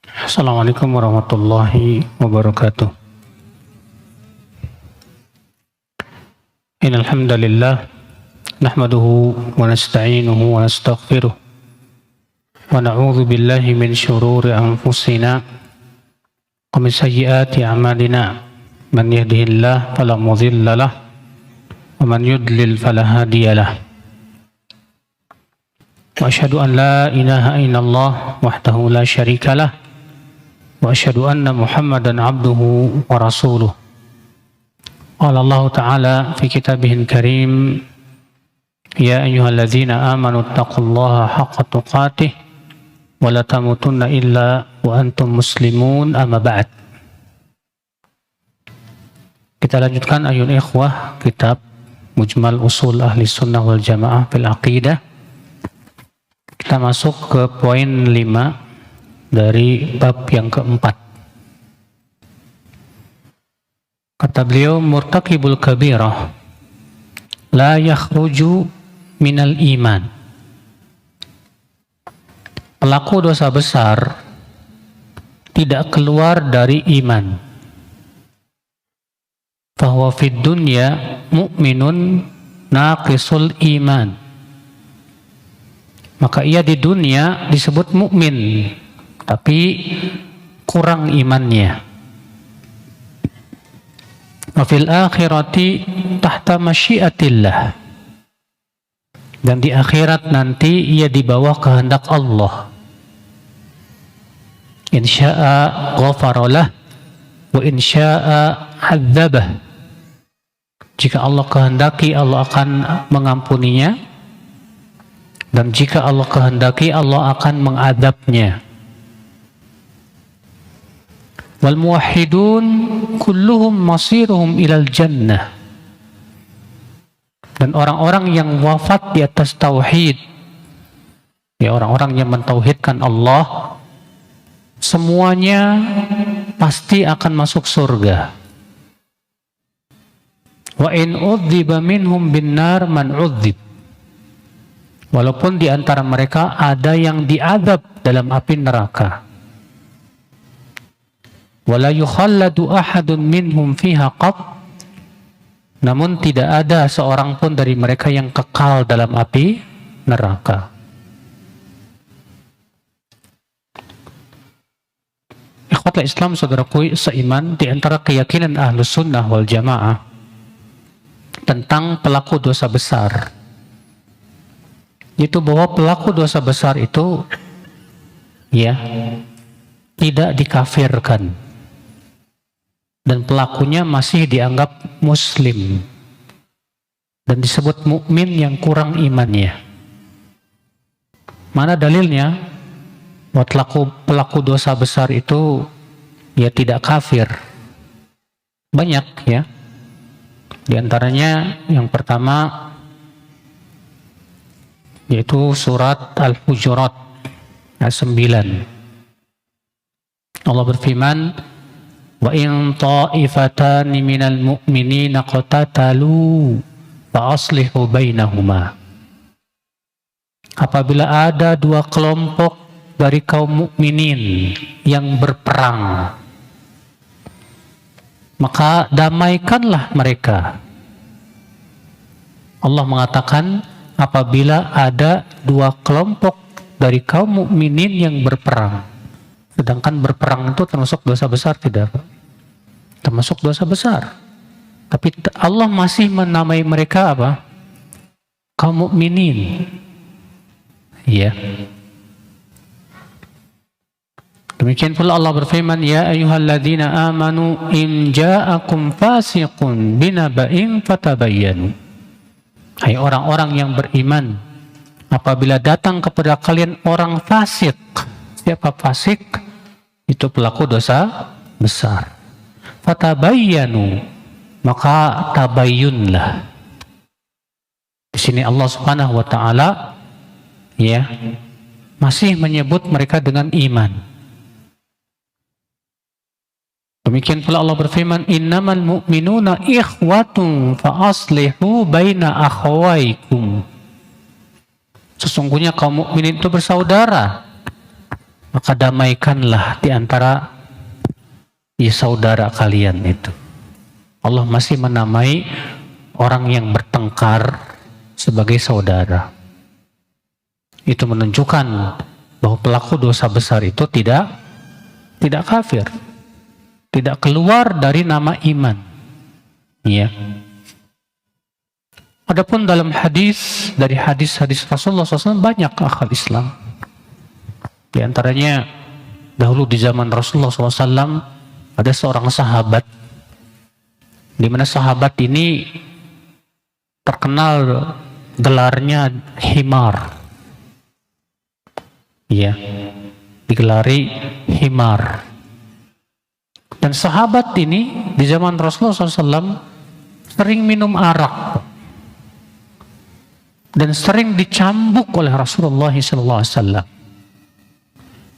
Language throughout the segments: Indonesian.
Assalamualaikum warahmatullahi wabarakatuh. Innal hamdalillah nahmaduhu wa nasta'inuhu wa nastaghfiruh wa na'udzu billahi min shururi anfusina wa min sayyiati a'malina. Man yahdihillahu fala mudilla lahu wa man yudlil fala hadiya lahu. Wa asyhadu an la ilaha illallah wahdahu la syarika lah wa asyhadu anna Muhammadan abduhu wa rasuluh. Qala Allah Ta'ala fi kitabihil karim, ya ayyuhalladzina amanu taqullaha haqqa tuqatih wa la tamutunna illa wa antum muslimun, amma ba'd. Kita lanjutkan ayun ikhwah kitab Mujmal Usul Ahli Sunnah wal Jamaah fil Aqidah. Kita masuk ke poin 5 dari bab yang keempat. Kata beliau, murtakibul kabirah la yakhruju minal iman. Pelaku dosa besar tidak keluar dari iman. Fahuwa fid dunya mu'minun naqisul iman. Maka ia di dunia disebut mukmin, tapi kurang imannya. Wa fil akhirati tahta masyiatillah. Dan di akhirat nanti ia di bawah kehendak Allah. In syaa ghafara lah wa in syaa adzabah. Jika Allah kehendaki, Allah akan mengampuninya, dan jika Allah kehendaki, Allah akan mengadabnya. Wal muwahhidun kulluhum masiruhum ilal jannah. Dan orang-orang yang wafat di atas tauhid, ya orang-orang yang mentauhidkan Allah, semuanya pasti akan masuk surga. Wa in udziba minhum binnar man udzib. Walaupun di antara mereka ada yang diazab dalam api neraka. Wala yukhalladu ahadun minhum fiha qat. Namun tidak ada seorang pun dari mereka yang kekal dalam api neraka. Ikhwatul Islam, saudaraku seiman, di antara keyakinan Ahlus Sunnah wal Jamaah tentang pelaku dosa besar, itu bahwa pelaku dosa besar itu ya tidak dikafirkan dan pelakunya masih dianggap muslim dan disebut mukmin yang kurang imannya. Mana dalilnya bahwa pelaku dosa besar itu ya tidak kafir? Banyak ya. Di antaranya yang pertama yaitu surat Al-Hujurat ayat 9. Allah berfirman, wa in ta'ifatani minal mu'minina qatatalu fa aslihu bainahuma. Apabila ada dua kelompok dari kaum mukminin yang berperang, maka damaikanlah mereka. Allah mengatakan apabila ada dua kelompok dari kaum mukminin yang berperang. Sedangkan berperang itu termasuk dosa besar tidak? Termasuk dosa besar. Tapi Allah masih menamai mereka apa? Kaum mukminin. Iya. Demikian pula Allah berfirman, ya ayyuhalladzina amanu in ja'akum fasiqun binaba'in fatabayyanu. Hai orang-orang yang beriman, apabila datang kepada kalian orang fasik. Siapa fasik? Itu pelaku dosa besar. Fatabayyanu, maka tabayyunlah. Di sini Allah Subhanahu wa taala ya masih menyebut mereka dengan iman. Demikian pula Allah berfirman, innamal mu'minuna ikhwatun fa aslihu baina akhawaikum. Sesungguhnya kaum mukminin itu bersaudara, maka damaikanlah di antara saudara kalian itu. Allah masih menamai orang yang bertengkar sebagai saudara. Itu menunjukkan bahwa pelaku dosa besar itu tidak kafir, tidak keluar dari nama iman. Ya. Adapun dalam dari hadis-hadis Rasulullah SAW banyak akal Islam. Di antaranya dahulu di zaman Rasulullah SAW ada seorang sahabat, di mana sahabat ini terkenal gelarnya himar. Ya, digelari himar. Dan sahabat ini di zaman Rasulullah SAW sering minum arak dan sering dicambuk oleh Rasulullah SAW.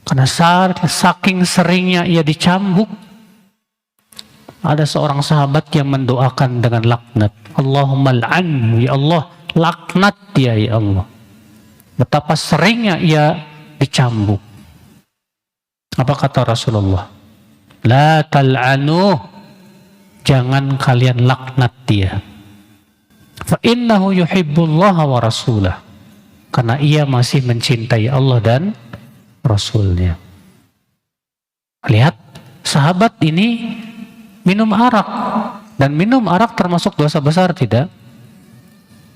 Karena saking seringnya ia dicambuk, ada seorang sahabat yang mendoakan dengan laknat. Allahumma al'anhu, ya Allah, laknat dia, ya Allah. Betapa seringnya ia dicambuk. Apa kata Rasulullah? La tal'anuh, jangan kalian laknat dia. Fa innahu yuhibbullaha wa rasulah, karena ia masih mencintai Allah dan Rasulnya. Lihat, sahabat ini minum arak, dan minum arak termasuk dosa besar tidak?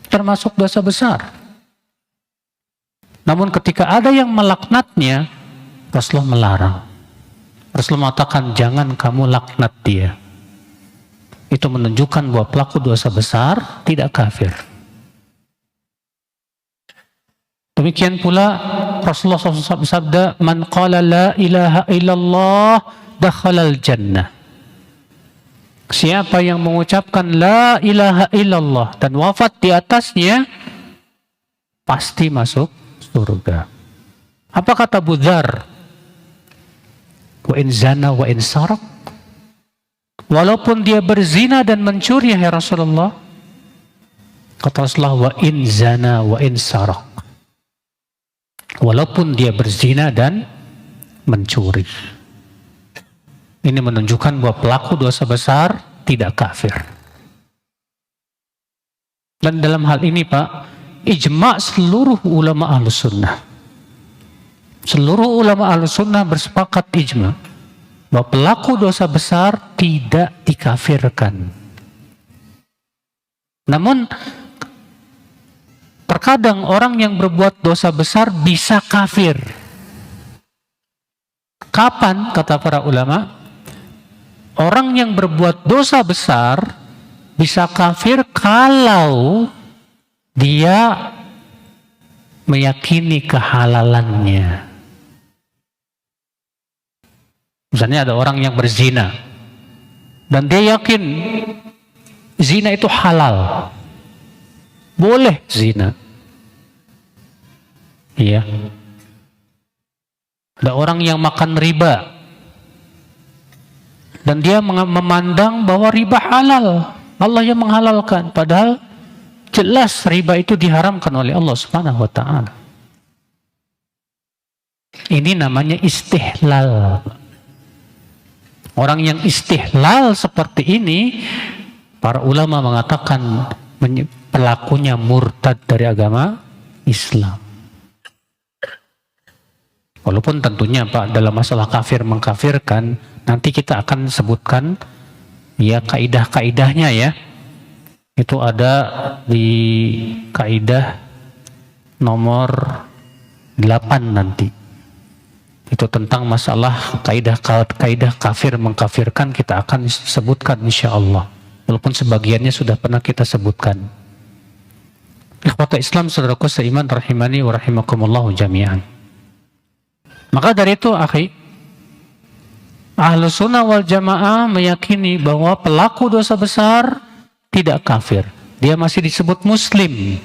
Termasuk dosa besar. Namun ketika ada yang melaknatnya, Rasulullah melarang. Rasulullah mengatakan, jangan kamu laknat dia. Itu menunjukkan bahwa pelaku dosa besar tidak kafir. Demikian pula Rasulullah SAW bersabda, man qala la ilaha illallah dakhalal jannah. Siapa yang mengucapkan la ilaha illallah dan wafat di atasnya, pasti masuk surga. Apa kata Abu Dzar? Wa in zana wa in sarak. Walaupun dia berzina dan mencuri, ya Rasulullah. Kata Rasulullah, wa in zana wa in sarak. Walaupun dia berzina dan mencuri. Ini menunjukkan bahwa pelaku dosa besar tidak kafir. Dan dalam hal ini Pak, ijma' seluruh ulama Ahlus Sunnah. Seluruh ulama Ahlus Sunnah bersepakat ijma' bahwa pelaku dosa besar tidak dikafirkan. Namun terkadang orang yang berbuat dosa besar bisa kafir. Kapan, kata para ulama? Orang yang berbuat dosa besar bisa kafir kalau dia meyakini kehalalannya. Misalnya ada orang yang berzina dan dia yakin zina itu halal, boleh zina. Iya. Ada orang yang makan riba dan dia memandang bahwa riba halal, Allah yang menghalalkan, padahal jelas riba itu diharamkan oleh Allah Subhanahu wa taala. Ini namanya istihlal. Orang yang istihlal seperti ini, para ulama mengatakan pelakunya murtad dari agama Islam. Walaupun tentunya Pak, dalam masalah kafir mengkafirkan, nanti kita akan sebutkan ya kaidah-kaidahnya ya. Itu ada di kaidah nomor 8 nanti. Itu tentang masalah kaidah kafir mengkafirkan, kita akan sebutkan insya Allah. Walaupun sebagiannya sudah pernah kita sebutkan. Ikhwata Islam, saudaraku seiman, rahimani wa rahimakumullahu jami'an. Maka dari itu, akhi, Ahlus Sunnah wal Jamaah meyakini bahwa pelaku dosa besar tidak kafir. Dia masih disebut muslim.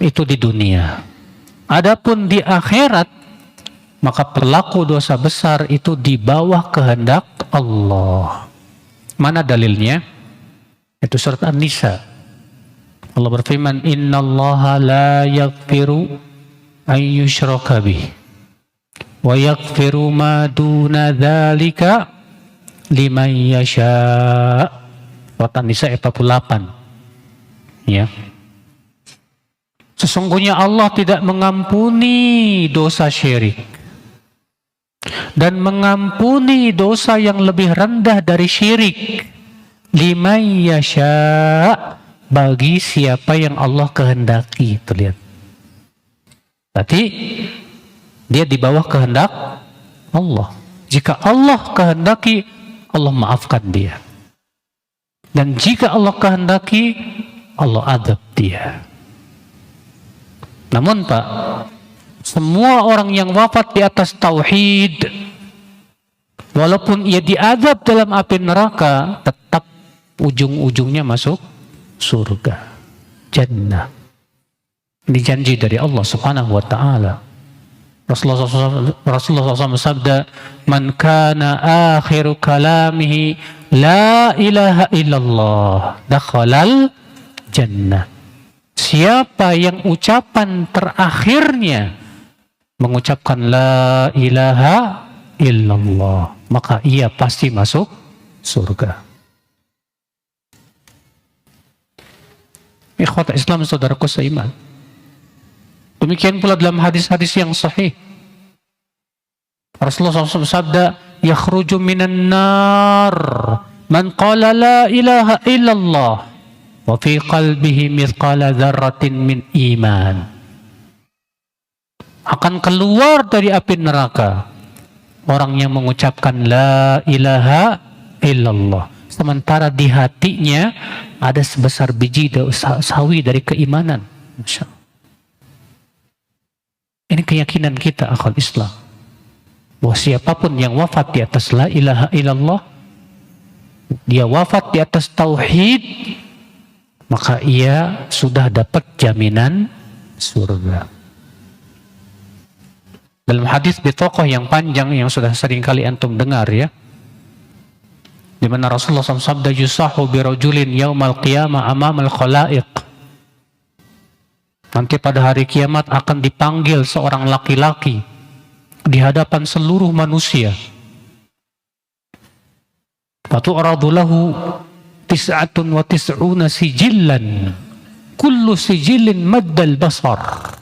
Itu di dunia. Adapun di akhirat, maka pelaku dosa besar itu di bawah kehendak Allah. Mana dalilnya? Itu surat An-Nisa. Allah berfirman, innallaha la yaghfiru an yushraka bih wa yaghfiru ma duna dzalika liman yasha. Surat An-Nisa 48. Ya. Sesungguhnya Allah tidak mengampuni dosa syirik dan mengampuni dosa yang lebih rendah dari syirik. Liman yasha, bagi siapa yang Allah kehendaki. Tuh lihat. Berarti dia di bawah kehendak Allah. Jika Allah kehendaki, Allah maafkan dia. Dan jika Allah kehendaki, Allah adab dia. Namun Pak, semua orang yang wafat di atas tauhid, walaupun ia diadab dalam api neraka, tetap ujung-ujungnya masuk surga, jannah. Ini janji dari Allah Subhanahu wa taala. Rasulullah SAW bersabda, "Man kana akhiru kalamihi la ilaha illallah, dakhalal jannah." Siapa yang ucapan terakhirnya mengucapkan la ilaha illallah, maka ia pasti masuk surga. Ikhwata Islam, saudaraku seiman. Demikian pula dalam hadis-hadis yang sahih. Rasulullah SAW bersabda, "Yakhruju minan nar man qala la ilaha illallah wa fi qalbihi mithqala dzarratin min iman." Akan keluar dari api neraka orang yang mengucapkan la ilaha illallah, sementara di hatinya ada sebesar biji sawi dari keimanan. Masya Allah. Ini keyakinan kita, akhwat Islam, bahwa siapapun yang wafat di atas la ilaha illallah, dia wafat di atas tauhid, maka ia sudah dapat jaminan surga. Dalam hadis bitaqah yang panjang yang sudah sering kali antum dengar ya, di mana Rasulullah SAW sabda, "Yusahu birajulin yaumal qiyamah amamal khalaiq." Nanti pada hari kiamat akan dipanggil seorang laki-laki di hadapan seluruh manusia. Fatu'radu lahu 99 sijillan, kullu sijillin maddal basar.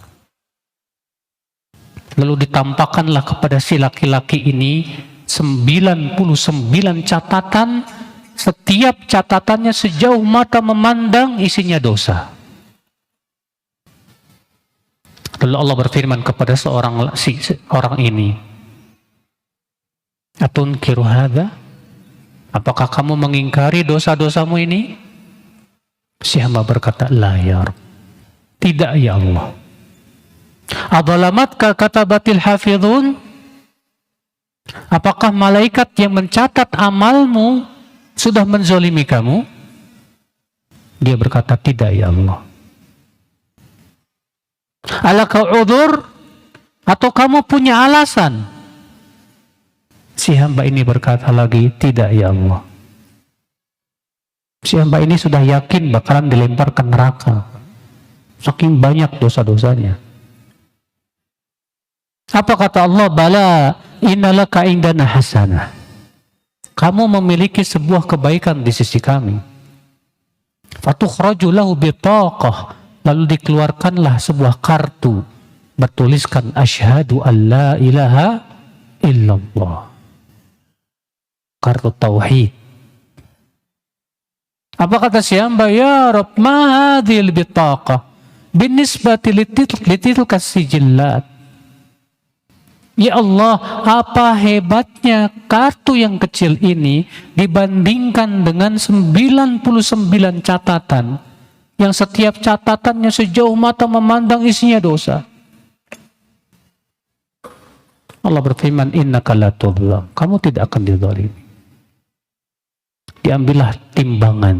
Lalu ditampakkanlah kepada si laki-laki ini 99 catatan, setiap catatannya sejauh mata memandang isinya dosa. Lalu Allah berfirman kepada orang ini, "Atunkiru hadza?" Apakah kamu mengingkari dosa-dosamu ini? Si hamba berkata, "La ya Rabb." Tidak ya Allah. "Adalamatka katabatil hafidhun?" Apakah malaikat yang mencatat amalmu sudah menzalimi kamu? Dia berkata, "Tidak ya Allah." "Alaka udzur?" Atau kamu punya alasan? Si hamba ini berkata lagi, "Tidak ya Allah." Si hamba ini sudah yakin bakalan dilempar ke neraka, saking banyak dosa-dosanya. Apa kata Allah? "Bala innalaka indana hasanah." Kamu memiliki sebuah kebaikan di sisi kami. Fatukhraju lahu bitaqah. Lalu dikeluarkanlah sebuah kartu bertuliskan asyhadu an la ilaha illallah. Kartu tauhid. Apa kata si hamba? "Ya Rabb, ma hadhil bitaqah binisbati litilka sijillat." Ya Allah, apa hebatnya kartu yang kecil ini dibandingkan dengan 99 catatan yang setiap catatannya sejauh mata memandang isinya dosa. Allah berfirman, "Innaka la tudlam." Kamu tidak akan dizalimi. Diambillah timbangan,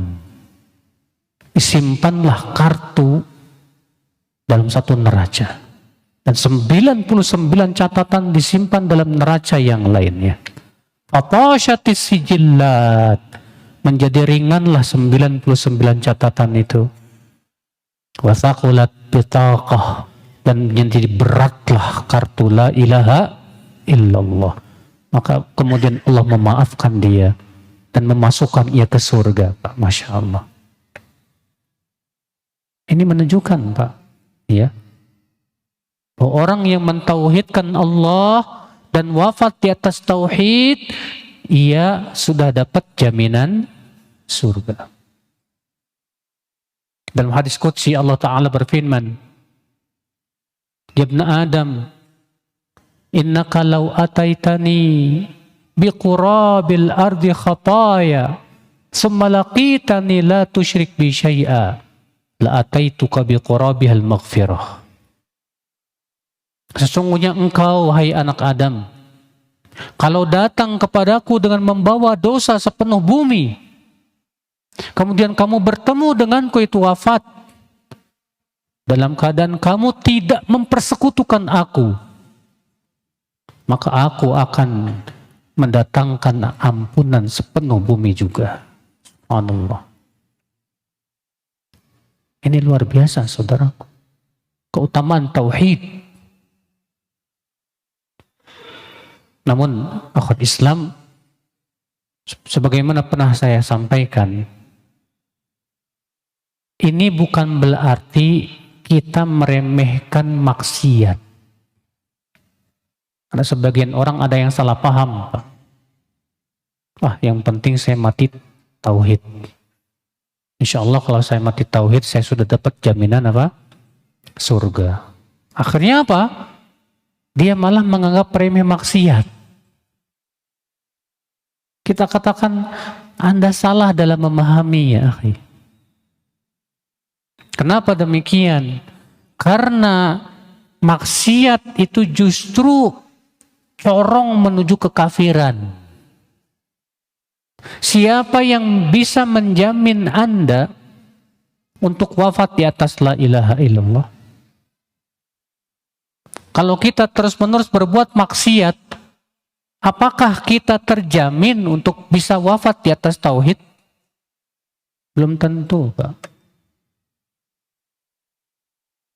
disimpanlah kartu dalam satu neraca, dan 99 catatan disimpan dalam neraca yang lainnya. Fatashatis sijillat, menjadi ringanlah 99 catatan itu. Wasaqulat bitaqah, dan menjadi beratlah kartu la ilaha illallah. Maka kemudian Allah memaafkan dia dan memasukkan ia ke surga, Pak. Masya Allah. Ini menunjukkan, Pak, ya, bahwa orang yang mentauhidkan Allah dan wafat di atas tauhid, ia sudah dapat jaminan surga. Dalam hadis qudsi Allah Ta'ala berfirman, "Ya ibn Adam, innaka law ataitani biqurabil ardi khataya summa laqitani la tusyrik bi syai'a la ataituka biqurabihal maghfirah." Sesungguhnya engkau, wahai anak Adam, kalau datang kepadaku dengan membawa dosa sepenuh bumi, kemudian kamu bertemu denganku itu wafat, dalam keadaan kamu tidak mempersekutukan aku, maka aku akan mendatangkan ampunan sepenuh bumi juga. Subhanallah. Ini luar biasa, saudaraku. Keutamaan tauhid. Namun, akhwat Islam, sebagaimana pernah saya sampaikan, ini bukan berarti kita meremehkan maksiat. Ada sebagian orang ada yang salah paham, Pak. Wah, yang penting saya mati tauhid. Insya Allah kalau saya mati tauhid, saya sudah dapat jaminan apa? Surga. Akhirnya apa? Dia malah menganggap remeh maksiat. Kita katakan, Anda salah dalam memahami, ya akhi. Kenapa demikian? Karena maksiat itu justru corong menuju kekafiran. Siapa yang bisa menjamin Anda untuk wafat di atas la ilaha illallah? Kalau kita terus-menerus berbuat maksiat, apakah kita terjamin untuk bisa wafat di atas tauhid? Belum tentu, Pak.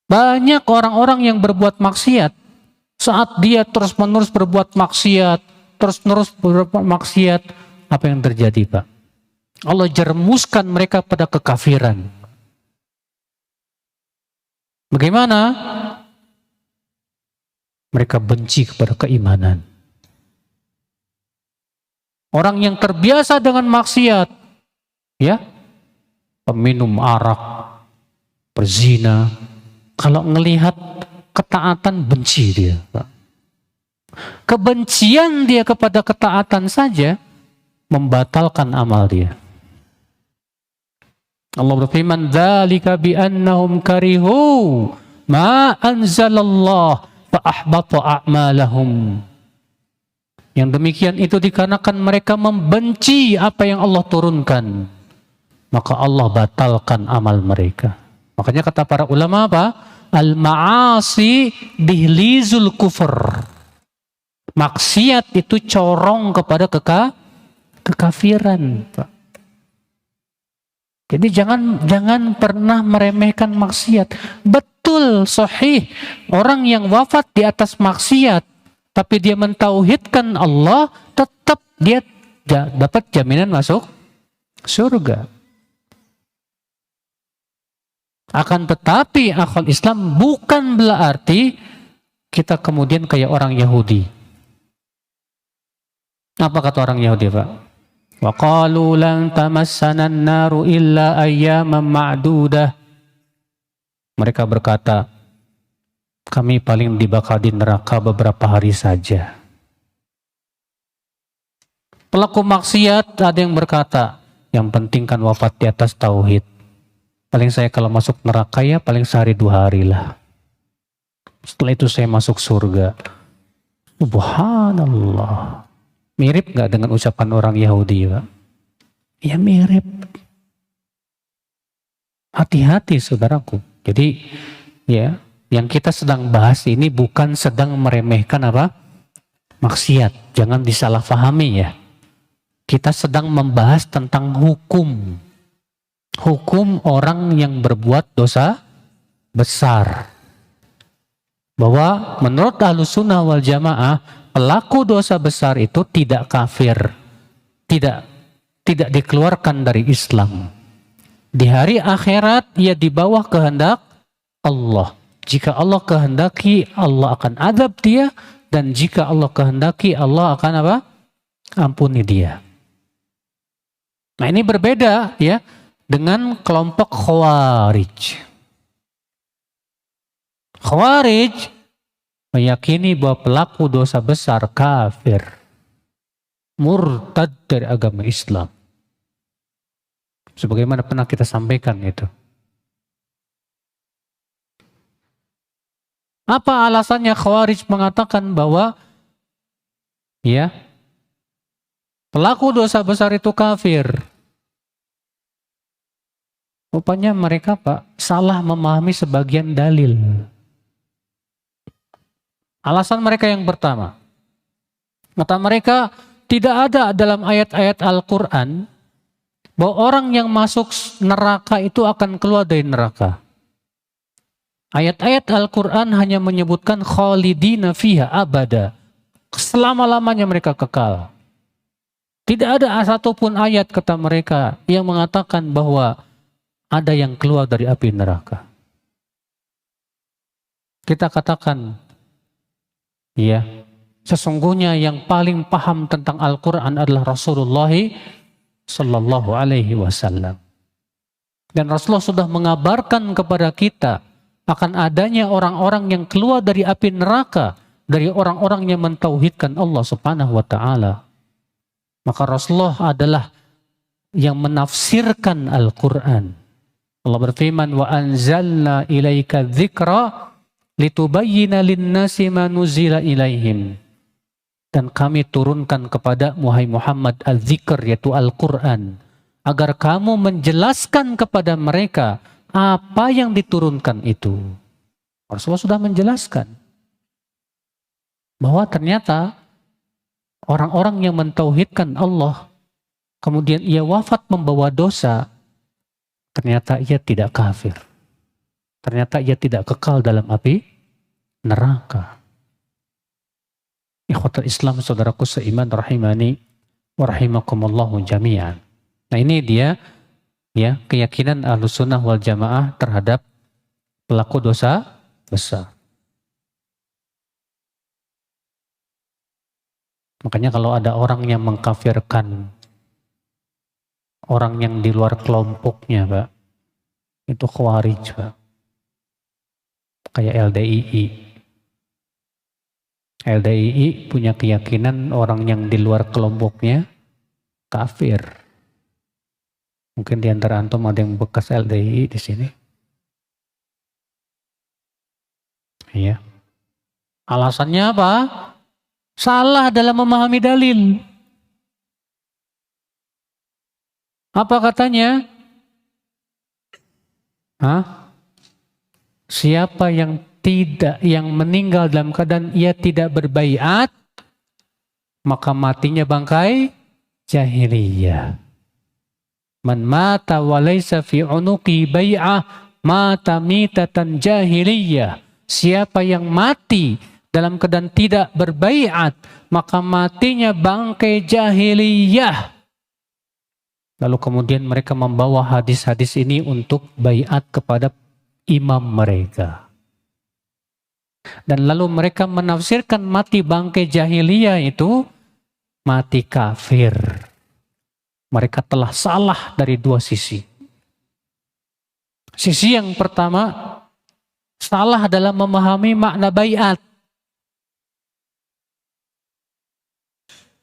Banyak orang-orang yang berbuat maksiat, saat dia terus-menerus berbuat maksiat, apa yang terjadi, Pak? Allah jerumuskan mereka pada kekafiran. Bagaimana? Mereka benci kepada keimanan. Orang yang terbiasa dengan maksiat, ya, peminum arak, perzina, kalau ngelihat ketaatan benci dia, Pak. Kebencian dia kepada ketaatan saja membatalkan amal dia. Allah berfirman, "Dzalika bi annahum karihu ma anzalallah fa ahbata a'malahum." Yang demikian itu dikarenakan mereka membenci apa yang Allah turunkan, maka Allah batalkan amal mereka. Makanya kata para ulama apa? Al-ma'asi dihlizul kufur. Maksiat itu corong kepada kekafiran, Pak. Jadi jangan pernah meremehkan maksiat. Betul, sahih. Orang yang wafat di atas maksiat, tapi dia mentauhidkan Allah, tetap dia dapat jaminan masuk surga. Akan tetapi akal Islam bukan berarti kita kemudian kayak orang Yahudi. Apa kata orang Yahudi, Pak? Wa qalu lan tamassana an-naru illa ayyaman ma'dudah. Mereka berkata, kami paling dibakar di neraka beberapa hari saja. Pelaku maksiat ada yang berkata, yang penting kan wafat di atas tauhid. Paling saya kalau masuk neraka ya paling sehari 2 hari lah. Setelah itu saya masuk surga. Subhanallah. Mirip gak dengan ucapan orang Yahudi, Pak? Ya mirip. Hati-hati, saudaraku. Jadi ya, yang kita sedang bahas ini bukan sedang meremehkan apa? Maksiat. Jangan disalahpahami ya. Kita sedang membahas tentang hukum. Hukum orang yang berbuat dosa besar. Bahwa menurut Ahlus Sunnah wal Jamaah, pelaku dosa besar itu tidak kafir, tidak dikeluarkan dari Islam. Di hari akhirat ia di bawah kehendak Allah. Jika Allah kehendaki, Allah akan azab dia, dan jika Allah kehendaki, Allah akan apa? Ampuni dia. Nah, ini berbeda ya dengan kelompok Khawarij. Khawarij meyakini bahwa pelaku dosa besar kafir, murtad dari agama Islam. Sebagaimana pernah kita sampaikan itu. Apa alasannya Khawarij mengatakan bahwa ya pelaku dosa besar itu kafir? Rupanya mereka salah memahami sebagian dalil. Alasan mereka yang pertama, kata mereka, tidak ada dalam ayat-ayat Al-Quran bahwa orang yang masuk neraka itu akan keluar dari neraka. Ayat-ayat Al-Quran hanya menyebutkan khalidina fiha abada, selama-lamanya mereka kekal. Tidak ada satupun ayat, kata mereka, yang mengatakan bahwa ada yang keluar dari api neraka. Kita katakan, ya, sesungguhnya yang paling paham tentang Al-Quran adalah Rasulullah Sallallahu Alaihi Wasallam. Dan Rasulullah sudah mengabarkan kepada kita akan adanya orang-orang yang keluar dari api neraka, dari orang-orang yang mentauhidkan Allah Subhanahu Wa Taala. Maka Rasulullah adalah yang menafsirkan Al-Quran. Allah berfirman, wa anzalna ilaika dzikra litubayyina lin-nasi ma nuzila ilaihim. Dan kami turunkan kepada Muhammad al-Dzikr, yaitu Al-Quran, agar kamu menjelaskan kepada mereka apa yang diturunkan itu. Rasulullah sudah menjelaskan bahwa ternyata orang-orang yang mentauhidkan Allah, kemudian ia wafat membawa dosa, ternyata ia tidak kafir. Ternyata ia tidak kekal dalam api neraka. Ikhwatul Islam, saudaraku seiman rahimani wa rahimakumullahu jami'an. Nah, ini dia ya keyakinan Ahlussunnah wal Jamaah terhadap pelaku dosa besar. Makanya kalau ada orang yang mengkafirkan orang yang di luar kelompoknya, Pak, itu Khawarij, Pak. Kayak LDII. LDII punya keyakinan orang yang di luar kelompoknya kafir. Mungkin di antara antum ada yang bekas LDII di sini. Iya. Alasannya apa? Salah dalam memahami dalil. Apa katanya? Siapa yang meninggal dalam keadaan ia tidak berbaiat, maka matinya bangkai jahiliyah. Man mata wa laysa fi unuqi bai'ah mata mitatan jahiliyah. Siapa yang mati dalam keadaan tidak berbaiat, maka matinya bangkai jahiliyah. Lalu kemudian mereka membawa hadis-hadis ini untuk baiat kepada imam mereka. Dan lalu mereka menafsirkan mati bangkai jahiliyah itu mati kafir. Mereka telah salah dari dua sisi. Sisi yang pertama, salah dalam memahami makna baiat.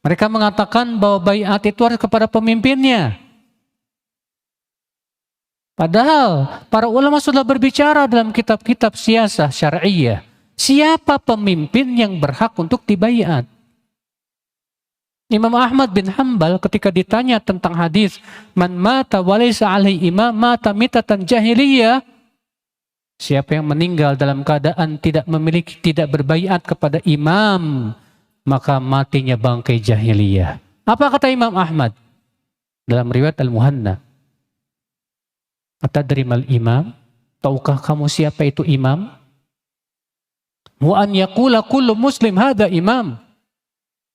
Mereka mengatakan bahwa baiat itu harus kepada pemimpinnya. Padahal para ulama sudah berbicara dalam kitab-kitab siyasah syar'iyah. Siapa pemimpin yang berhak untuk dibaiat? Imam Ahmad bin Hanbal ketika ditanya tentang hadis man mata walaysa alaihi imam mata mitatan jahiliyah, siapa yang meninggal dalam keadaan tidak berbaiat kepada imam, maka matinya bangkai jahiliyah. Apa kata Imam Ahmad dalam riwayat Al-Muhanna? Atadri mal imam? Tahukah kamu siapa itu imam? Wa an yaqula kullu muslim hadza imam.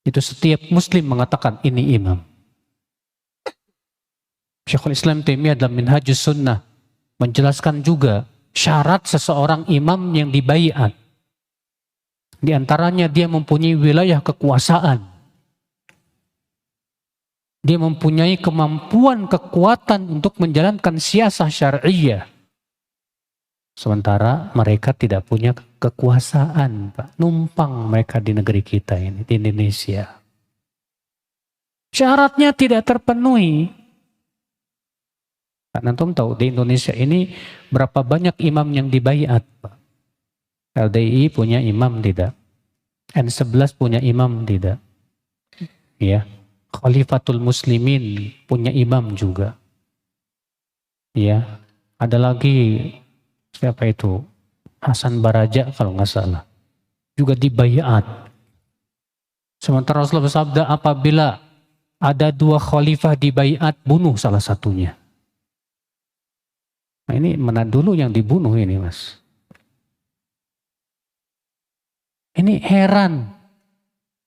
Itu setiap muslim mengatakan ini imam. Syekhul Islam Taimiyah dalam Minhajus Sunnah menjelaskan juga syarat seseorang imam yang dibaiat. Di antaranya dia mempunyai wilayah kekuasaan. Dia mempunyai kemampuan, kekuatan untuk menjalankan siasah syar'iyah. Sementara mereka tidak punya kekuasaan, Pak. Numpang mereka di negeri kita ini, di Indonesia. Syaratnya tidak terpenuhi. Antum tahu di Indonesia ini berapa banyak imam yang dibaiat, Pak. LDI punya imam tidak? N11 punya imam tidak? Ya. Khalifatul Muslimin punya imam juga. Ya. Ada lagi siapa itu? Hasan Baraja kalau nggak salah. Juga dibaiat. Sementara Rasulullah bersabda apabila ada 2 khalifah dibaiat, bunuh salah satunya. Nah ini mana dulu yang dibunuh ini, Mas? Ini heran.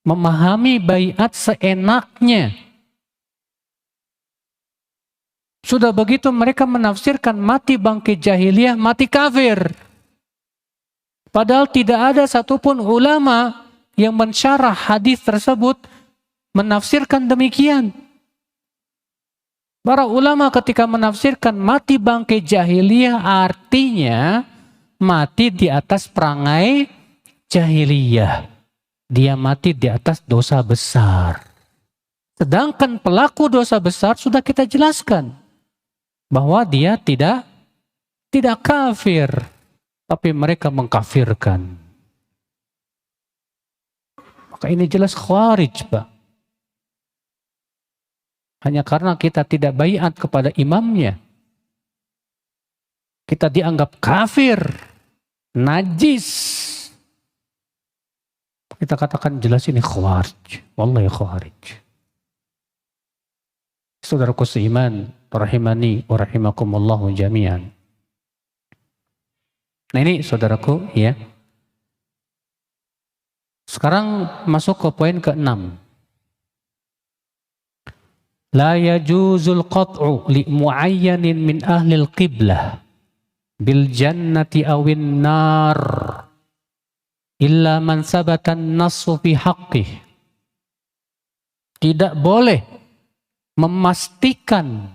Memahami baiat seenaknya. Sudah begitu mereka menafsirkan mati bangkit jahiliyah, mati kafir. Padahal tidak ada satupun ulama yang mensyarah hadis tersebut menafsirkan demikian. Para ulama ketika menafsirkan mati bangkit jahiliyah artinya mati di atas perangai jahiliyah. Dia mati di atas dosa besar. Sedangkan pelaku dosa besar sudah kita jelaskan bahwa dia tidak kafir, tapi mereka mengkafirkan. Maka ini jelas khawarij, Pak. Hanya karena kita tidak baiat kepada imamnya, kita dianggap kafir, najis. Kita katakan jelas ini khawarij. Wallahi khawarij. Saudaraku seiman, rahimani wa rahimakumullahu jami'an. Nah ini saudaraku ya. Sekarang masuk ke poin ke-6. La yajuzul qat'u li muayyanin min ahlil qiblah bil jannati awin nar illa man sabatan nasu fi haqqih. Tidak boleh memastikan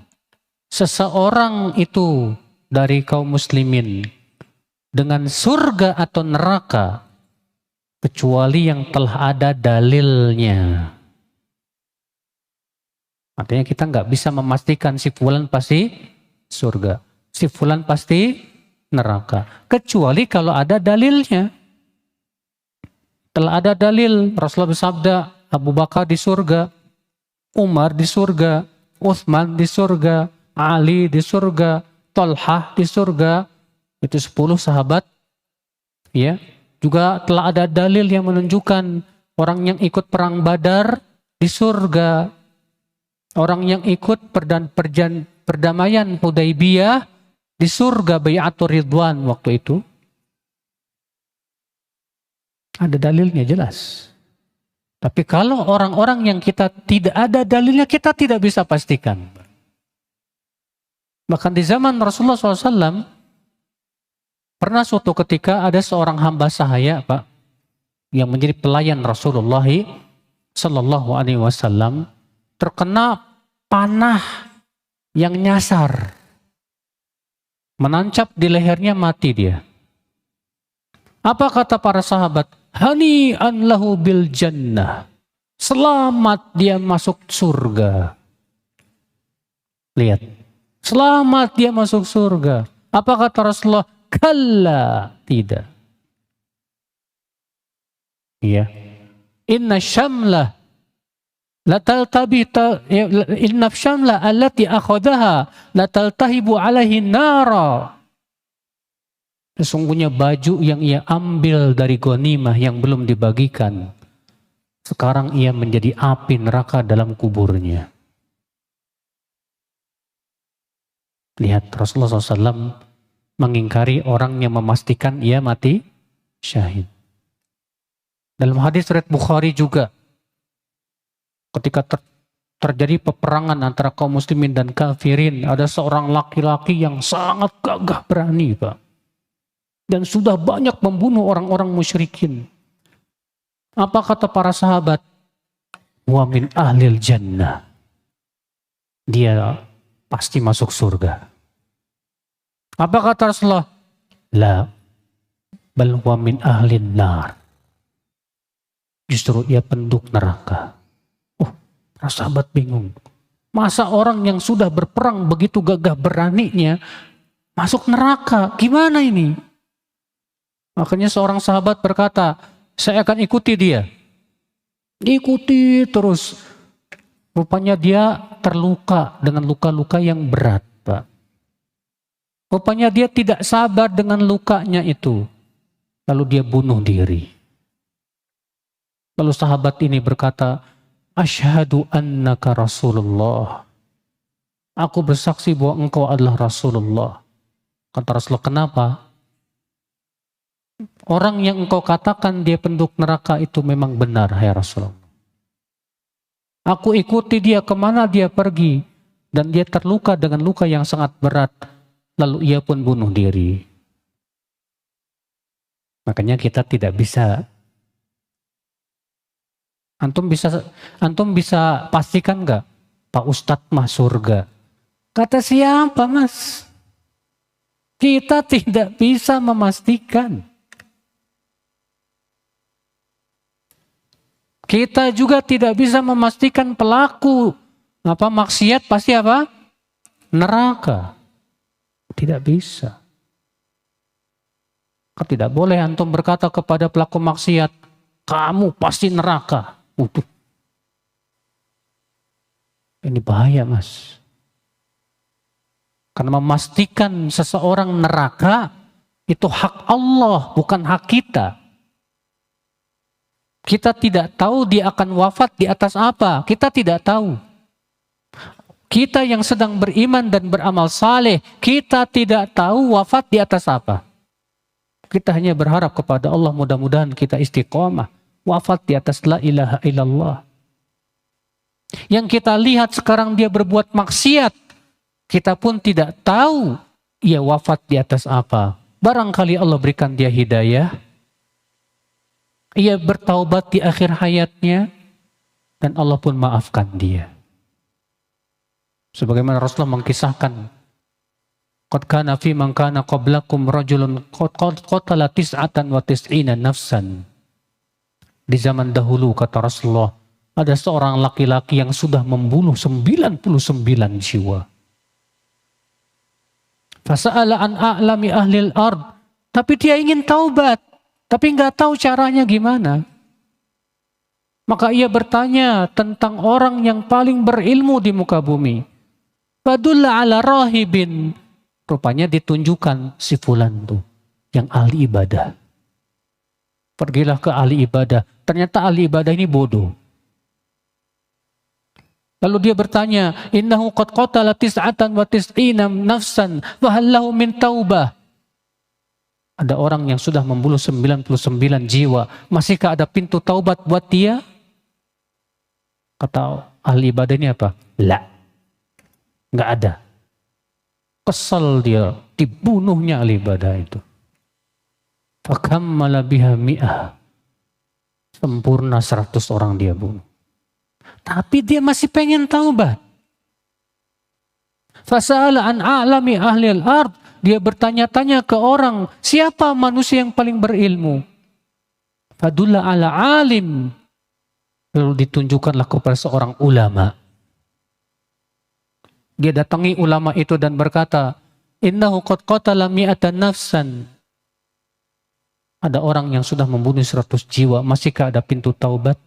seseorang itu dari kaum muslimin dengan surga atau neraka kecuali yang telah ada dalilnya. Artinya kita nggak bisa memastikan si fulan pasti surga, si fulan pasti neraka, kecuali kalau ada dalilnya. Telah ada dalil, Rasulullah bersabda, Abu Bakar di surga, Umar di surga, Utsman di surga, Ali di surga, Talhah di surga. Itu 10 sahabat. Ya, juga telah ada dalil yang menunjukkan orang yang ikut perang Badar di surga. Orang yang ikut perdamaian Hudaybiyah di surga Bai'atur Ridwan waktu itu. Ada dalilnya jelas. Tapi kalau orang-orang yang kita tidak ada dalilnya, kita tidak bisa pastikan. Bahkan di zaman Rasulullah SAW, pernah suatu ketika ada seorang hamba sahaya, Pak, yang menjadi pelayan Rasulullah SAW, terkena panah yang nyasar. Menancap di lehernya, mati dia. Apa kata para sahabat? Hani'an lahu bil jannah. Selamat dia masuk surga. Lihat. Selamat dia masuk surga. Apa kata Rasulullah? Kalla. Tidak. Iya. Inna syamlah inna syamlah allati akhadaha lataltahibu alaihi nara. Sesungguhnya baju yang ia ambil dari ghanimah yang belum dibagikan, sekarang ia menjadi api neraka dalam kuburnya. Lihat, Rasulullah SAW mengingkari orang yang memastikan ia mati syahid. Dalam hadis riwayat Bukhari juga, ketika terjadi peperangan antara kaum muslimin dan kafirin, ada seorang laki-laki yang sangat gagah berani, Pak. Dan sudah banyak membunuh orang-orang musyrikin. Apa kata para sahabat? Wa min ahlil jannah. Dia pasti masuk surga. Apa kata Rasulullah? La bal wa min ahlin nar. Justru ia penduduk neraka. Para sahabat bingung. Masa orang yang sudah berperang begitu gagah beraninya masuk neraka? Gimana ini? Makanya seorang sahabat berkata, saya akan ikuti dia. Ikuti terus. Rupanya dia terluka dengan luka-luka yang berat, Pak. Rupanya dia tidak sabar dengan lukanya itu. Lalu dia bunuh diri. Lalu sahabat ini berkata, Asyhadu annaka Rasulullah. Aku bersaksi bahwa engkau adalah Rasulullah. Kata Rasulullah, kenapa? Orang yang engkau katakan dia penduduk neraka itu memang benar, hai Rasulullah. Aku ikuti dia kemana dia pergi. Dan dia terluka dengan luka yang sangat berat. Lalu ia pun bunuh diri. Makanya kita tidak bisa. Antum bisa pastikan nggak Pak Ustadz mah surga? Kata siapa, Mas? Kita tidak bisa memastikan. Kita juga tidak bisa memastikan pelaku maksiat pasti apa? Neraka. Tidak bisa. Tidak boleh antum berkata kepada pelaku maksiat, kamu pasti neraka. Ini bahaya, Mas. Karena memastikan seseorang neraka itu hak Allah, bukan hak kita. Kita tidak tahu dia akan wafat di atas apa. Kita tidak tahu. Kita yang sedang beriman dan beramal saleh, kita tidak tahu wafat di atas apa. Kita hanya berharap kepada Allah, mudah-mudahan kita istiqomah. Wafat di atas la ilaha illallah. Yang kita lihat sekarang dia berbuat maksiat, kita pun tidak tahu ia wafat di atas apa. Barangkali Allah berikan dia hidayah, ia bertaubat di akhir hayatnya, dan Allah pun maafkan dia. Sebagaimana Rasulullah mengkisahkan, qad kana fi man kana qablakum rajulun qatala tis'atan wa tis'ina nafsan. Di zaman dahulu, kata Rasulullah, ada seorang laki-laki yang sudah membunuh 99 jiwa. Fasa'ala an a'lami ahlil ard. Tapi dia ingin taubat. Tapi nggak tahu caranya gimana. Maka ia bertanya tentang orang yang paling berilmu di muka bumi. Fadulla ala rahibin. Rupanya ditunjukkan si fulan tuh yang ahli ibadah. Pergilah ke ahli ibadah. Ternyata ahli ibadah ini bodoh. Lalu dia bertanya, innahu qad qatala tis'atan wa tis'ina nafsan wa hal lahu min taubah. Ada orang yang sudah membunuh 99 jiwa, masihkah ada pintu taubat buat dia? Kata ahli ibadah ini apa? La. Enggak ada. Kesal dia, dibunuhnya ahli ibadah itu. Fakammala biha mi'ah. Sempurna 100 orang dia bunuh. Tapi dia masih pengen taubat. Fasa'ala an a'lami ahli al-ard. Dia bertanya-tanya ke orang, siapa manusia yang paling berilmu? Fadulla ala alim. Lalu ditunjukkanlah kepada seorang ulama. Dia datangi ulama itu dan berkata, innahu qad qatala mi'atan nafsan. Ada orang yang sudah membunuh 100 jiwa, masihkah ada pintu taubat?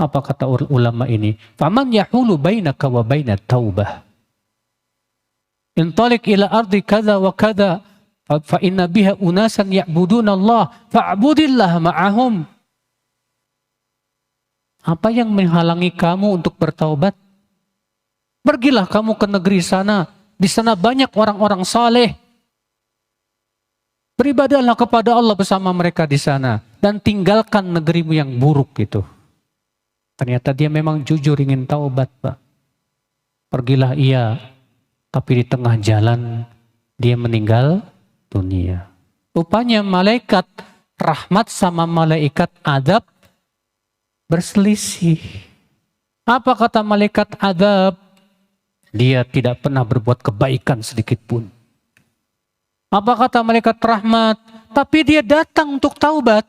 Apa kata ulama ini? Faman yahulu bainaka wa bainat taubah. Intalik ila ardi kada wa kada fa inna biha unasan ya'buduna Allah fa'budillah ma'ahum. Apa yang menghalangi kamu untuk bertaubat? Pergilah kamu ke negeri sana. Di sana banyak orang-orang saleh. Beribadahlah kepada Allah bersama mereka di sana. Dan tinggalkan negerimu yang buruk itu. Ternyata dia memang jujur ingin taubat, Pak. Pergilah ia, tapi di tengah jalan dia meninggal dunia. Rupanya malaikat rahmat sama malaikat adab berselisih. Apa kata malaikat adab? Dia tidak pernah berbuat kebaikan sedikit pun. Apa kata malaikat rahmat? Tapi dia datang untuk taubat.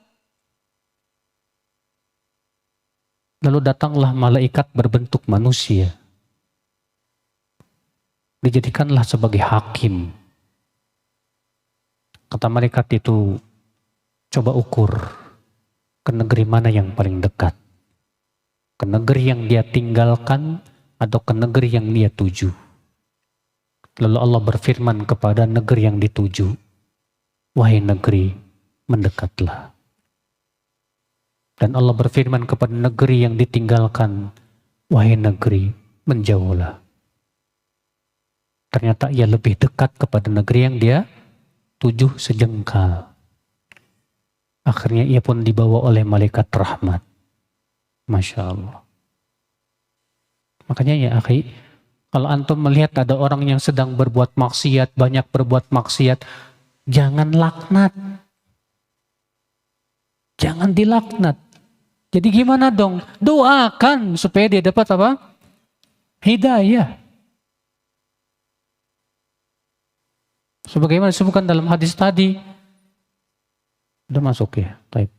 Lalu datanglah malaikat berbentuk manusia. Dijadikanlah sebagai hakim. Kata malaikat itu, coba ukur ke negeri mana yang paling dekat. Ke negeri yang dia tinggalkan atau ke negeri yang dia tuju. Lalu Allah berfirman kepada negeri yang dituju, wahai negeri, mendekatlah. Dan Allah berfirman kepada negeri yang ditinggalkan, wahai negeri, menjauhlah. Ternyata ia lebih dekat kepada negeri yang dia tuju sejengkal. Akhirnya ia pun dibawa oleh malaikat rahmat. Masya Allah. Makanya ya akhi, kalau antum melihat ada orang yang sedang berbuat maksiat, banyak berbuat maksiat, jangan laknat. Jangan dilaknat. Jadi gimana dong? Doakan supaya dia dapat apa? Hidayah. Sebagaimana disebutkan dalam hadis tadi. Udah masuk ya? Baik.